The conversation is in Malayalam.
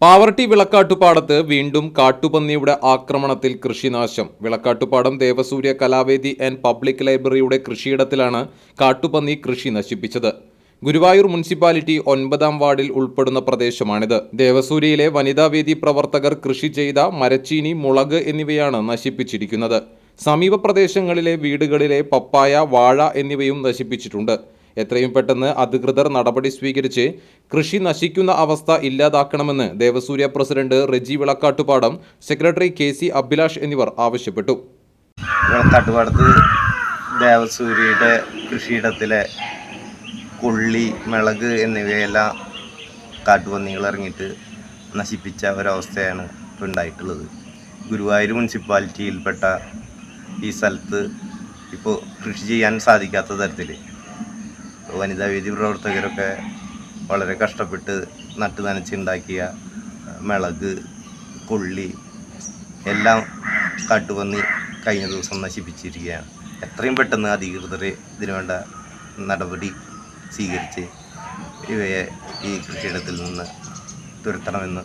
പാവർട്ടി വിളക്കാട്ടുപാടത്ത് വീണ്ടും കാട്ടുപന്നിയുടെ ആക്രമണത്തിൽ കൃഷിനാശം. വിളക്കാട്ടുപാടം ദേവസൂര്യ കലാവേദി ആൻഡ് പബ്ലിക് ലൈബ്രറിയുടെ കൃഷിയിടത്തിലാണ് കാട്ടുപന്നി കൃഷി നശിപ്പിച്ചത്. ഗുരുവായൂർ മുനിസിപ്പാലിറ്റി 9-ാം വാർഡിൽ ഉൾപ്പെടുന്ന പ്രദേശമാണിത്. ദേവസൂര്യയിലെ വനിതാവേദി പ്രവർത്തകർ കൃഷി ചെയ്ത മരച്ചീനി, മുളക് എന്നിവയാണ് നശിപ്പിച്ചിരിക്കുന്നത്. സമീപ പ്രദേശങ്ങളിലെ വീടുകളിലെ പപ്പായ, വാഴ എന്നിവയും നശിപ്പിച്ചിട്ടുണ്ട്. എത്രയും പെട്ടെന്ന് അധികൃതർ നടപടി സ്വീകരിച്ച് കൃഷി നശിക്കുന്ന അവസ്ഥ ഇല്ലാതാക്കണമെന്ന് Devasurya president Reji Vilakkattupadam, secretary KC Abhilash എന്നിവർ ആവശ്യപ്പെട്ടു. വിളക്കാട്ടുപാടത്ത് ദേവസൂര്യയുടെ കൃഷിയിടത്തിലെ കൊള്ളി, മിളക് എന്നിവയെല്ലാം കാട്ടുപന്നികൾ ഇറങ്ങിയിട്ട് നശിപ്പിച്ച ഒരവസ്ഥയാണ് ഇപ്പോൾ ഉണ്ടായിട്ടുള്ളത്. ഗുരുവായൂർ മുനിസിപ്പാലിറ്റിയിൽപ്പെട്ട ഈ സ്ഥലത്ത് ഇപ്പോൾ കൃഷി ചെയ്യാൻ സാധിക്കാത്ത തരത്തിൽ വനിതാവേദി പ്രവർത്തകരൊക്കെ വളരെ കഷ്ടപ്പെട്ട് നട്ട് നനച്ചുണ്ടാക്കിയ മിളക്, കൊള്ളി എല്ലാം കാട്ടുപന്നി കഴിഞ്ഞ ദിവസം നശിപ്പിച്ചിരിക്കുകയാണ്. എത്രയും പെട്ടെന്ന് അധികൃതർ ഇതിനുവേണ്ട നടപടി സ്വീകരിച്ച് ഇവയെ ഈ കൃഷിയിടത്തിൽ നിന്ന് തുരത്തണമെന്ന്